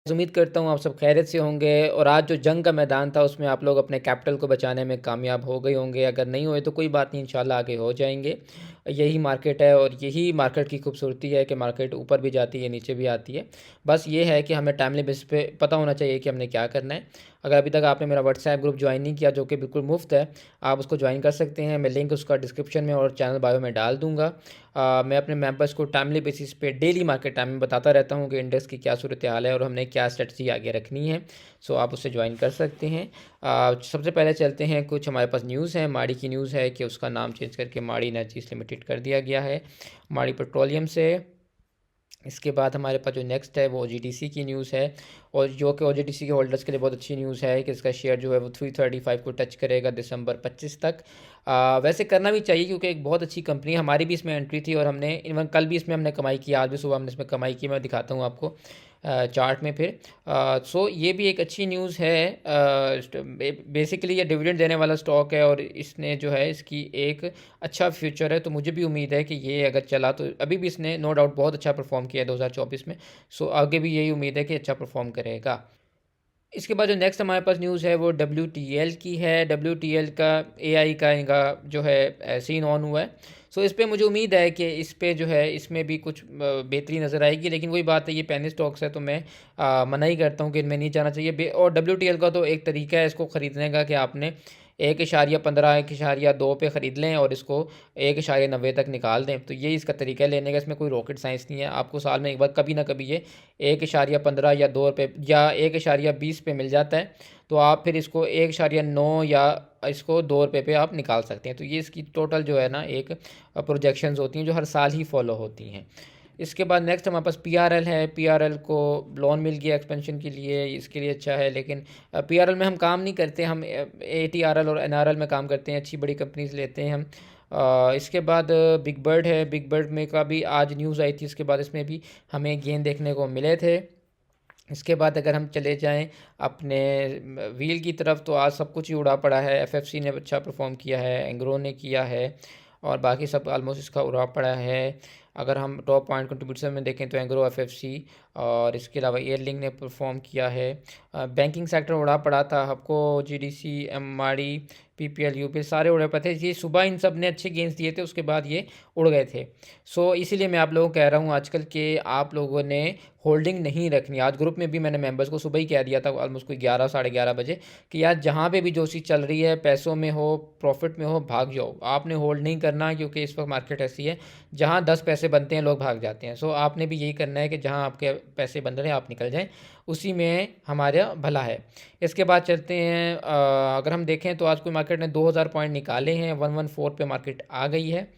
उम्मीद करता हूँ आप सब खैरियत से होंगे और आज जो जंग का मैदान था उसमें आप लोग अपने कैपिटल को बचाने में कामयाब हो गए होंगे। अगर नहीं हुए तो कोई बात नहीं, इंशाल्लाह आगे हो जाएंगे। यही मार्केट है और यही मार्केट की खूबसूरती है कि मार्केट ऊपर भी जाती है, नीचे भी आती है। बस ये है कि हमें टाइमली बेसिस पे पता होना चाहिए कि हमने क्या करना है। अगर अभी तक आपने मेरा व्हाट्सएप ग्रुप ज्वाइन नहीं किया, जो कि बिल्कुल मुफ्त है, आप उसको ज्वाइन कर सकते हैं। मैं लिंक उसका डिस्क्रिप्शन में और चैनल बायो में डाल दूँगा। मैं अपने मेंबर्स को टाइमली बेसिस पे डेली मार्केट टाइम में बताता रहता हूँ कि इंडेक्स की क्या सूरत हाल है और हमने क्या स्ट्रेटजी आगे रखनी है। सो आप उससे ज्वाइन कर सकते हैं। सबसे पहले चलते हैं, कुछ हमारे पास न्यूज़ है। माड़ी की न्यूज़ है कि उसका नाम चेंज करके माड़ी एनर्जीज लिमिटेड कर दिया गया है, माड़ी पेट्रोलियम से। इसके बाद हमारे पास जो नेक्स्ट है वो ओजीडीसी की न्यूज़ है, और जो कि ओजीडीसी के होल्डर्स के लिए बहुत अच्छी न्यूज़ है कि इसका शेयर जो है वो 335 को टच करेगा दिसंबर 25 तक। वैसे करना भी चाहिए क्योंकि एक बहुत अच्छी कंपनी है। हमारी भी इसमें एंट्री थी और हमने इवन कल भी इसमें हमने कमाई की, आज भी सुबह हमने इसमें कमाई की। मैं दिखाता हूँ आपको चार्ट में फिर। सो ये भी एक अच्छी न्यूज़ है। बेसिकली ये डिविडेंड देने वाला स्टॉक है और इसने जो है इसकी एक अच्छा फ्यूचर है। तो मुझे भी उम्मीद है कि ये अगर चला तो अभी भी इसने नो डाउट बहुत अच्छा परफॉर्म किया है 2024 में। सो आगे भी यही उम्मीद है कि अच्छा परफॉर्म करेगा। इसके बाद जो नेक्स्ट हमारे पास न्यूज़ है वो WTL की है। WTL का AI का इनका जो है सीन ऑन हुआ है। सो इस पे मुझे उम्मीद है कि इस पे जो है इसमें भी कुछ बेहतरी नज़र आएगी। लेकिन वही बात है, ये पेनी स्टॉक्स है तो मैं मना ही करता हूँ कि इनमें नहीं जाना चाहिए। और WTL का तो एक तरीका है इसको ख़रीदने का कि आपने 1.15 1.2 पे ख़रीद लें और इसको 1.90 तक निकाल दें। तो ये इसका तरीका है लेने का, इसमें कोई रॉकेट साइंस नहीं है। आपको साल में एक बार कभी ना कभी ये 1.15 या 2 रुपये या 1.20 पे मिल जाता है। तो आप फिर इसको 1.9 या इसको 2 रुपये पे आप निकाल सकते हैं। तो ये इसकी टोटल जो है ना एक प्रोजेक्शंस होती हैं जो हर साल ही फॉलो होती हैं। इसके बाद नेक्स्ट हमारे पास PRL है। PRL को लोन मिल गया एक्सपेंशन के लिए, इसके लिए अच्छा है। लेकिन PRL में हम काम नहीं करते, हम ATRL और NRL में काम करते हैं, अच्छी बड़ी कंपनीज लेते हैं हम। इसके बाद बिग बर्ड है। बिग बर्ड में का भी आज न्यूज़ आई थी, इसके बाद इसमें भी हमें गेन देखने को मिले थे। इसके बाद अगर हम चले जाएं अपने व्हील की तरफ तो आज सब कुछ ही उड़ा पड़ा है। FFC ने अच्छा परफॉर्म किया है, एंग्रो ने किया है और बाकी सब ऑलमोस्ट इसका उड़ा पड़ा है। अगर हम टॉप पॉइंट कंट्रीब्यूटर में देखें तो एंग्रो, FFC और इसके अलावा एयरलिंक ने परफॉर्म किया है। बैंकिंग सेक्टर उड़ा पड़ा था, आपको GDC, माड़ी, PPL, UPL सारे उड़े पड़े थे। ये सुबह इन सब ने अच्छे गेंस दिए थे, उसके बाद ये उड़ गए थे। सो इसीलिए मैं आप लोगों को कह रहा हूँ आजकल के आप लोगों ने होल्डिंग नहीं रखनी। आज ग्रुप में भी मैंने मेंबर्स को सुबह ही कह दिया था ऑलमोस्ट कोई 11 11:30 बजे कि यार जहाँ पे भी जो चीज़ चल रही है, पैसों में हो, प्रॉफिट में हो, भाग जाओ। आपने होल्ड नहीं करना क्योंकि इस वक्त मार्केट ऐसी है जहाँ 10 पैसे बनते हैं लोग भाग जाते हैं। सो आपने भी यही करना है कि जहाँ आपके पैसे बन रहे हैं आप निकल जाएं, उसी में हमारा भला है। इसके बाद चलते हैं, अगर हम देखें तो आज कोई मार्केट ने 2000 पॉइंट निकाले हैं, 114 पे मार्केट आ गई है।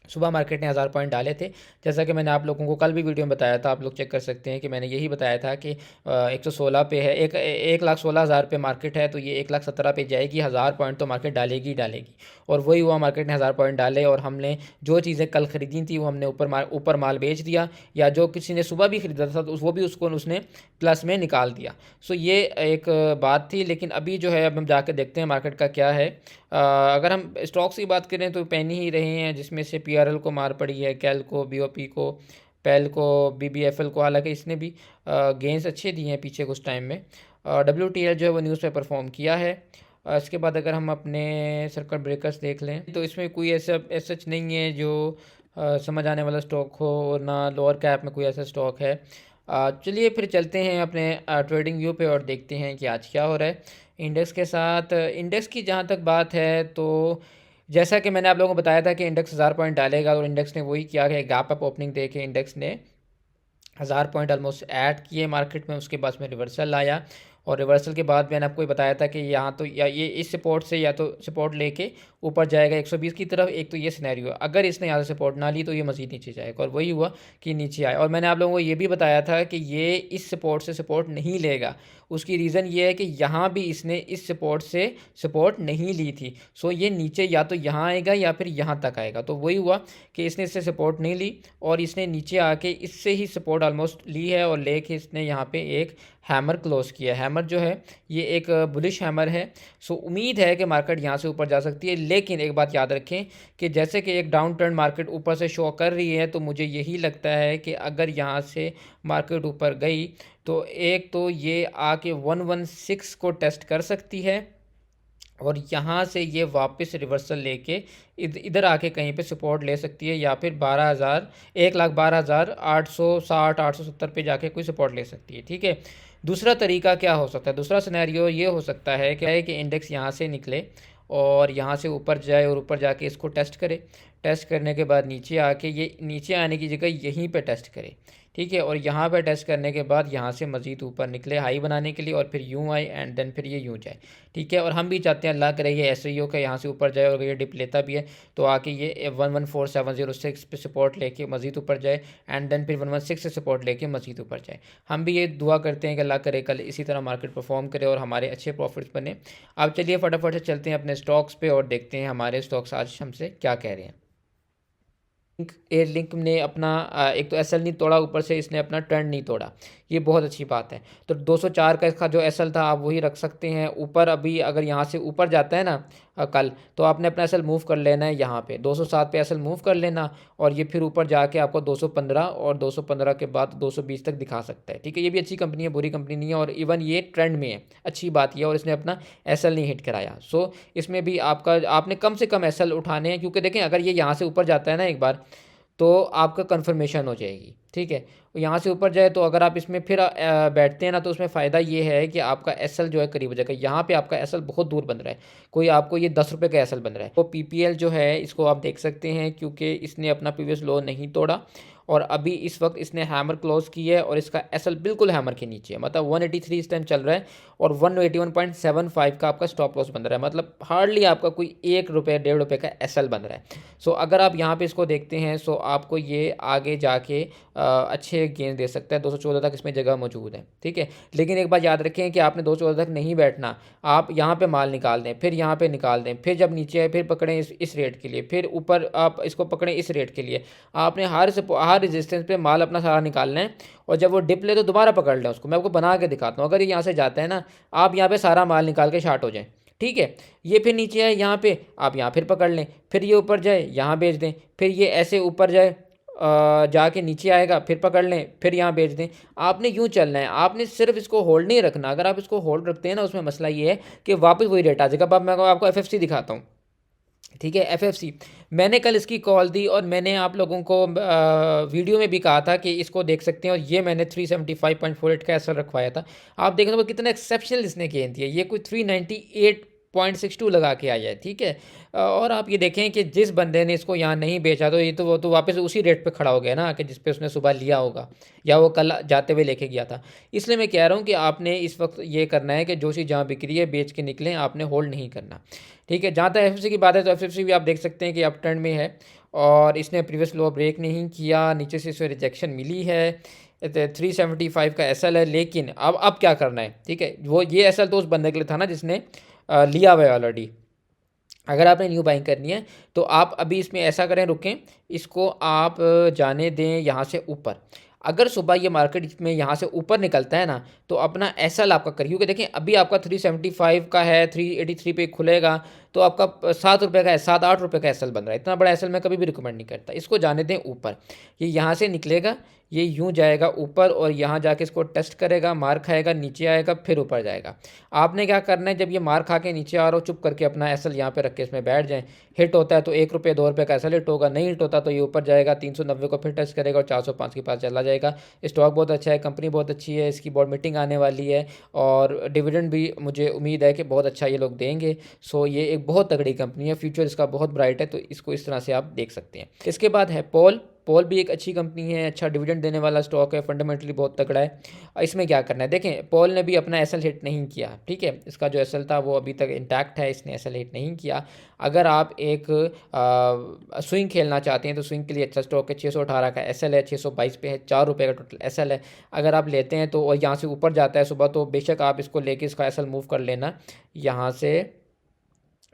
सुबह मार्केट ने 1000 पॉइंट डाले थे। जैसा कि मैंने आप लोगों को कल भी वीडियो में बताया था, आप लोग चेक कर सकते हैं कि मैंने यही बताया था कि 116 पे है, 1,16,000 पे मार्केट है, तो ये 1,17,000 पे जाएगी। 1000 पॉइंट तो मार्केट डालेगी ही डालेगी। और वही हुआ, मार्केट ने 1000 पॉइंट डाले और हमने जो चीज़ें कल ख़रीदी थी वो हमने ऊपर माल बेच दिया, या जो किसी ने सुबह भी ख़रीदा था तो वो भी उसको उसने प्लस में निकाल दिया। सो ये एक बात थी। लेकिन अभी जो है अब हम जाकर देखते हैं मार्केट का क्या है। अगर हम स्टॉक्स की बात करें तो पेनी ही रहे हैं, जिसमें से PRL को मार पड़ी है, कैल को, BOP को, पेल को, BBFL को। हालांकि इसने भी गेंस अच्छे दिए हैं पीछे कुछ टाइम में। WTL जो है वो न्यूज़ पे परफॉर्म किया है। इसके बाद अगर हम अपने सर्किट ब्रेकर्स देख लें तो इसमें कोई ऐसा सच नहीं है जो समझ आने वाला स्टॉक हो, और ना लोअर कैप में कोई ऐसा स्टॉक है। चलिए फिर चलते हैं अपने ट्रेडिंग व्यू पे और देखते हैं कि आज क्या हो रहा है इंडेक्स के साथ। इंडेक्स की जहाँ तक बात है तो जैसा कि मैंने आप लोगों को बताया था कि इंडेक्स 1000 पॉइंट डालेगा, और इंडेक्स ने वही किया कि गैप अप ओपनिंग दे के इंडेक्स ने 1000 पॉइंट ऑलमोस्ट ऐड किए मार्केट में। उसके बाद में रिवर्सल आया, और रिवर्सल के बाद मैंने आपको ये बताया था कि यहाँ तो या ये इस सपोर्ट से या तो सपोर्ट लेके ऊपर जाएगा 120 की तरफ। एक तो ये सिनेरियो, अगर इसने यहाँ से सपोर्ट ना ली तो ये मज़ीद नीचे जाएगा, और वही हुआ कि नीचे आया। और मैंने आप लोगों को ये भी बताया था कि ये इस सपोर्ट से सपोर्ट नहीं लेगा। उसकी रीज़न ये है कि यहाँ भी इसने इस सपोर्ट से सपोर्ट नहीं ली थी। सो ये नीचे या तो यहाँ आएगा या फिर यहाँ तक आएगा। तो वही हुआ कि इसने इससे सपोर्ट नहीं ली और इसने नीचे आके इससे ही सपोर्ट ऑलमोस्ट ली है, और लेके इसने यहाँ पे एक हैमर क्लोज किया। हैमर जो है ये एक बुलिश हैमर है। सो उम्मीद है कि मार्केट यहाँ से ऊपर जा सकती है, लेकिन एक बात याद रखें कि जैसे कि एक डाउन टर्न मार्केट ऊपर से शो कर रही है, तो मुझे यही लगता है कि अगर यहाँ से मार्केट ऊपर गई तो एक तो ये आके 116 को टेस्ट कर सकती है और यहाँ से ये वापस रिवर्सल लेके इधर आके कहीं पे सपोर्ट ले सकती है, या फिर 12,000 1,12,860 870 पे जाके कोई सपोर्ट ले सकती है। ठीक है, दूसरा तरीका क्या हो सकता है? दूसरा सिनेरियो ये हो सकता है कि इंडेक्स यहाँ से निकले और यहाँ से ऊपर जाए और ऊपर जाके इसको टेस्ट करे। टेस्ट करने के बाद नीचे आके ये नीचे आने की जगह यहीं पे टेस्ट करे। ठीक है, और यहाँ पे टेस्ट करने के बाद यहाँ से मज़ीद ऊपर निकले हाई बनाने के लिए, और फिर यूँ आए एंड देन फिर ये यूँ जाए। ठीक है, और हम भी चाहते हैं अल्लाह करे ये ऐसे ही हो कि यहाँ से ऊपर जाए, और ये डिप लेता भी है तो आके ये 114,706 पे सपोर्ट लेके मज़ीद ऊपर जाए एंड देन फिर 116 से सपोर्ट लेके मज़ीद ऊपर जाए। हम भी ये दुआ करते हैं कि अल्लाह करे कल इसी तरह मार्केट परफॉर्म करे और हमारे अच्छे प्रॉफिट्स बने। अब चलिए फटाफट से चलते हैं अपने स्टॉक्स पे और देखते हैं हमारे स्टॉक्स आज हमसे क्या कह रहे हैं। एयर लिंक ने अपना एक तो एसएल नहीं तोड़ा, ऊपर से इसने अपना ट्रेंड नहीं तोड़ा, ये बहुत अच्छी बात है। तो 204 का इसका जो एसएल था आप वही रख सकते हैं ऊपर। अभी अगर यहाँ से ऊपर जाता है ना कल, तो आपने अपना एसएल मूव कर लेना है यहाँ पे 207 पे एसएल मूव कर लेना, और ये फिर ऊपर जाके आपको 215 और 215 के बाद 220 तक दिखा सकता है। ठीक है, ये भी अच्छी कंपनी है, बुरी कंपनी नहीं है, और इवन ये ट्रेंड में है, अच्छी बात ये, और इसने अपना एसएल नहीं हिट कराया। सो इसमें भी आपने कम से कम एसएल उठाने हैं, क्योंकि देखें अगर ये यहाँ से ऊपर जाता है ना एक बार, तो आपका कन्फर्मेशन हो जाएगी। ठीक है, यहाँ से ऊपर जाए तो अगर आप इसमें फिर बैठते हैं ना, तो उसमें फ़ायदा ये है कि आपका एसएल जो है करीब हो जाएगा। यहाँ पे आपका एसएल बहुत दूर बन रहा है, कोई आपको ये 10 रुपये का एसएल बन रहा है। तो पीपीएल जो है इसको आप देख सकते हैं, क्योंकि इसने अपना प्रीवियस लो नहीं तोड़ा और अभी इस वक्त इसने हैमर क्लोज की है, और इसका एसएल बिल्कुल हैमर के नीचे है, मतलब 183 इस टाइम चल रहा है, और 181.75 का आपका स्टॉप लॉस बन रहा है, मतलब हार्डली आपका कोई 1 रुपये 1.5 रुपये का एसएल बन रहा है। सो अगर आप यहाँ पे इसको देखते हैं, सो आपको ये आगे जाके अच्छे गेंद दे सकता है। 214 तक इसमें जगह मौजूद है। ठीक है, लेकिन एक बात याद रखें कि आपने 214 तक नहीं बैठना, आप यहाँ पे माल निकाल दें, फिर यहाँ पे निकाल दें, फिर जब नीचे आए फिर पकड़ें इस रेट के लिए, फिर ऊपर आप इसको पकड़ें इस रेट के लिए। आपने हर रेजिस्टेंस पे माल अपना सारा निकालना है, और जब वो डिप ले तो दोबारा पकड़ लें उसको। मैं आपको बना के दिखाता हूँ, अगर ये यहाँ से जाता है ना, आप यहाँ पे सारा माल निकाल के शार्ट हो जाएं। ठीक है, ये फिर नीचे आए यहाँ पे, आप यहाँ फिर पकड़ लें, फिर ये ऊपर जाए यहाँ बेच दें, फिर ये ऐसे ऊपर जाए जाके नीचे आएगा, फिर पकड़ लें, फिर यहाँ बेच दें। आपने यूँ चलना है, आपने सिर्फ इसको होल्ड नहीं रखना। अगर आप इसको होल्ड रखते हैं ना, उसमें मसला ये है कि वापस वही रेट आ जाएगा। अब मैं आपको एफएफसी दिखाता हूँ। ठीक है, एफएफसी मैंने कल इसकी कॉल दी, और मैंने आप लोगों को वीडियो में भी कहा था कि इसको देख सकते हैं, और ये मैंने 375.48 का एसएल रखवाया था। आप देखें तो कितना एक्सेप्शनल इसने गेंद दिया, ये कोई 398.62 लगा के आया है। ठीक है, और आप ये देखें कि जिस बंदे ने इसको यहाँ नहीं बेचा, तो ये तो वो तो वापस उसी रेट पे खड़ा हो गया ना, कि जिस पे उसने सुबह लिया होगा, या वो कल जाते हुए लेके गया था। इसलिए मैं कह रहा हूँ कि आपने इस वक्त ये करना है कि जो चीज़ जहाँ बिक्री है बेच के निकलें, आपने होल्ड नहीं करना। ठीक है, जहाँ तक एफएफसी की बात है, तो एफएफसी भी आप देख सकते हैं कि अप ट्रेंड में है, और इसने प्रीवियस लो ब्रेक नहीं किया, नीचे से इसे रिजेक्शन मिली है। 375 का एसएल है, लेकिन अब क्या करना है? ठीक है, वो ये एसएल तो उस बंदे के लिए था ना जिसने लिया हुआ है ऑलरेडी। अगर आपने न्यू बाइंग करनी है तो आप अभी इसमें ऐसा करें, रुकें, इसको आप जाने दें यहाँ से ऊपर। अगर सुबह ये मार्केट में यहाँ से ऊपर निकलता है ना, तो अपना एसएल आपका करिए, क्योंकि देखें अभी आपका 375 का है, 383 पे खुलेगा, तो आपका 7 रुपये का है, 7-8 रुपये का एसएल बन रहा है। इतना बड़ा एसएल मैं कभी भी रिकमेंड नहीं करता। इसको जाने दें ऊपर, ये यहाँ से निकलेगा, ये यूँ जाएगा ऊपर, और यहाँ जाके इसको टेस्ट करेगा, मार खाएगा, नीचे आएगा, फिर ऊपर जाएगा। आपने क्या करना है, जब ये मार खा के नीचे आ रहा हो, चुप करके अपना एसएल यहाँ पे रख के इसमें बैठ जाएं। हिट होता है तो 1 रुपये 2 रुपये का एसएल हिट होगा, नहीं हिट होता तो ये ऊपर जाएगा, 390 को फिर टच करेगा और 405 के पास चला जाएगा। स्टॉक बहुत अच्छा है, कंपनी बहुत अच्छी है, इसकी बोर्ड मीटिंग आने वाली है, और डिविडेंड भी मुझे उम्मीद है कि बहुत अच्छा ये लोग देंगे। सो ये एक बहुत तगड़ी कंपनी है, फ्यूचर इसका बहुत ब्राइट है, तो इसको इस तरह से आप देख सकते हैं। इसके बाद है पोल भी एक अच्छी कंपनी है, अच्छा डिविडेंड देने वाला स्टॉक है, फंडामेंटली बहुत तगड़ा है। इसमें क्या करना है, देखें पोल ने भी अपना एसएल हिट नहीं किया। ठीक है, इसका जो एसएल था वो अभी तक इंटैक्ट है, इसने एसएल हिट नहीं किया। अगर आप एक स्विंग खेलना चाहते हैं तो स्विंग के लिए अच्छा स्टॉक है। 618 का एसएल है, 622 पे है, 4 रुपये का टोटल एसएल है। अगर आप लेते हैं तो, और यहाँ से ऊपर जाता है सुबह, तो बेशक आप इसको लेके इसका एसएल मूव कर लेना यहाँ से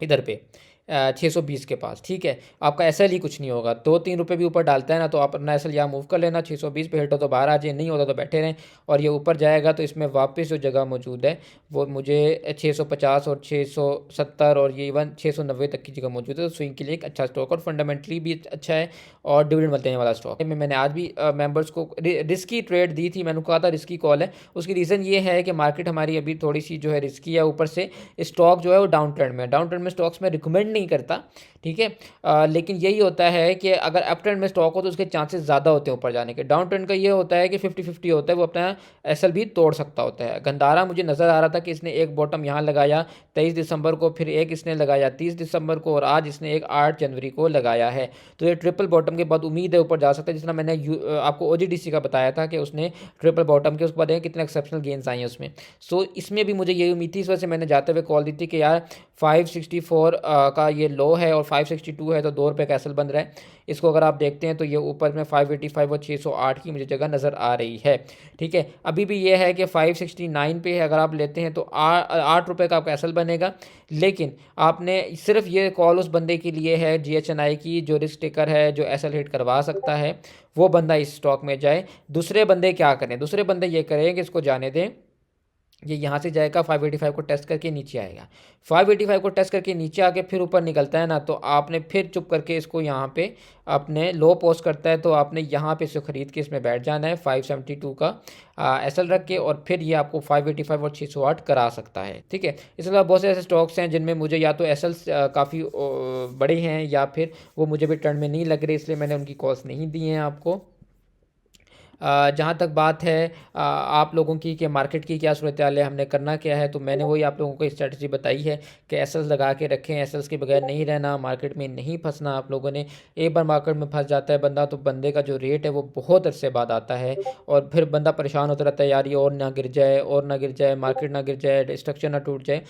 इधर पे। 620 के पास, ठीक है। आपका एसएल ही कुछ नहीं होगा, 2-3 रुपये भी ऊपर डालता है ना तो आप अपना एसएल यहाँ मूव कर लेना, 620 पे हिट हो तो बाहर आ जाए, नहीं होता तो बैठे रहें। और ये ऊपर जाएगा तो इसमें वापस जो जगह मौजूद है वो मुझे 650 और 670 और ये इवन 690 तक की जगह मौजूद है। तो स्विंग के लिए एक अच्छा स्टॉक और फंडामेंटली भी अच्छा है और डिविडेंड देने वाला स्टॉक है। मैंने आज भी मेंबर्स को रिस्की ट्रेड दी थी, मैंने कहा था रिस्की कॉल है। उसकी रीज़न ये है कि मार्केट हमारी अभी थोड़ी सी जो है रिस्की है, ऊपर से स्टॉक जो है वो डाउन ट्रेंड में है। डाउन ट्रेंड में स्टॉक्स में रिकमेंड नहीं करता, ठीक है। लेकिन यही होता है कि अगर अप ट्रेंड में स्टॉक हो तो उसके चांसेस ज़्यादा होते हैं ऊपर जाने के। डाउन ट्रेंड का ये होता है कि 50-50 होता है, वो अपना एसएल भी तोड़ सकता होता है। गंदारा मुझे नज़र आ रहा था कि इसने एक बॉटम यहाँ लगाया 23 दिसंबर को, फिर एक इसने लगाया 30 दिसंबर को और आज इसने एक 8 जनवरी को लगाया है। तो ये ट्रिपल बॉटम के बाद उम्मीद है ऊपर जा सकता है। जिस तरह मैंने आपको ओजीडीसी का बताया था कि उसने ट्रिपल बॉटम के, उसके बाद कितने एक्सेप्शनल गेंस आई हैं उसमें। सो इसमें भी मुझे यही उम्मीद थी, इस वजह से मैंने जाते हुए कॉल दी थी कि यार 564 का ये लो है और 562 है तो 2 रुपये का एसएल बन रहा है। इसको अगर आप देखते हैं तो ये ऊपर में 585 और 608 की मुझे जगह नज़र आ रही है, ठीक है। अभी भी ये है कि 569 पे अगर आप लेते हैं तो 8 रुपये का आपका एसएल बनेगा। लेकिन आपने सिर्फ ये कॉल उस बंदे के लिए है जीएचएनआई की जो रिस्क टेकर है, जो एसएल हिट करवा सकता है, वो बंदा इस स्टॉक में जाए। दूसरे बंदे क्या करें? दूसरे बंदे ये करें कि इसको जाने दें, ये यहाँ से जाएगा 585 को टेस्ट करके नीचे आएगा। 585 को टेस्ट करके नीचे आके फिर ऊपर निकलता है ना तो आपने फिर चुप करके इसको यहाँ पे अपने लो पोस्ट करता है तो आपने यहाँ पे इसको ख़रीद के इसमें बैठ जाना है 572 का एसएल रख के, और फिर ये आपको 585 और 608 करा सकता है, ठीक है। इसके अलावा बहुत से ऐसे स्टॉक्स हैं जिनमें मुझे या तो एसएल काफ़ी बड़े हैं या फिर वो मुझे भी टर्न में नहीं लग रहे, इसलिए मैंने उनकी कॉल्स नहीं दी हैं आपको। जहाँ तक बात है आप लोगों की कि मार्केट की क्या सूरत हाल है, हमने करना क्या है, तो मैंने वही आप लोगों को स्ट्रेटजी बताई है कि एसएल्स लगा के रखें, एसएल्स के बगैर नहीं रहना, मार्केट में नहीं फंसना। आप लोगों ने एक बार मार्केट में फंस जाता है बंदा तो बंदे का जो रेट है वो बहुत अरसे बाद आता है और फिर बंदा परेशान होता रहता है, यार ये और ना गिर जाए और ना गिर जाए, मार्केट ना गिर जाए, स्ट्रक्चर ना टूट जाए।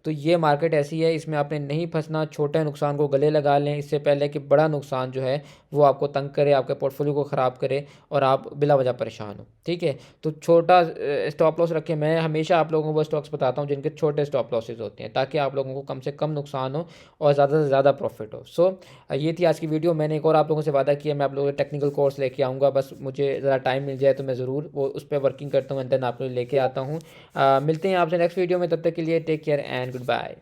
तो ये मार्केट ऐसी है, इसमें आपने नहीं फंसना। छोटे नुकसान को गले लगा लें इससे पहले कि बड़ा नुकसान जो है वो आपको तंग करे, आपके पोर्टफोलियो को ख़राब करे और आप बिला वजह परेशान हो, ठीक है। तो छोटा स्टॉप लॉस रखें। मैं हमेशा आप लोगों को वो स्टॉक्स बताता हूँ जिनके छोटे स्टॉप लॉसेज होते हैं ताकि आप लोगों को कम से कम नुकसान हो और ज़्यादा से ज़्यादा प्रॉफिट हो। सो ये थी आज की वीडियो। मैंने एक और आप लोगों से वादा किया मैं आप लोगों को टेक्निकल कोर्स लेके आऊँगा, बस मुझे ज़रा टाइम मिल जाए तो मैं ज़रूर वो उस पर वर्किंग करता हूँ एंड देन आप लोग लेके आता हूँ। मिलते हैं आपसे नेक्स्ट वीडियो में, तब तक के लिए take care and good bye.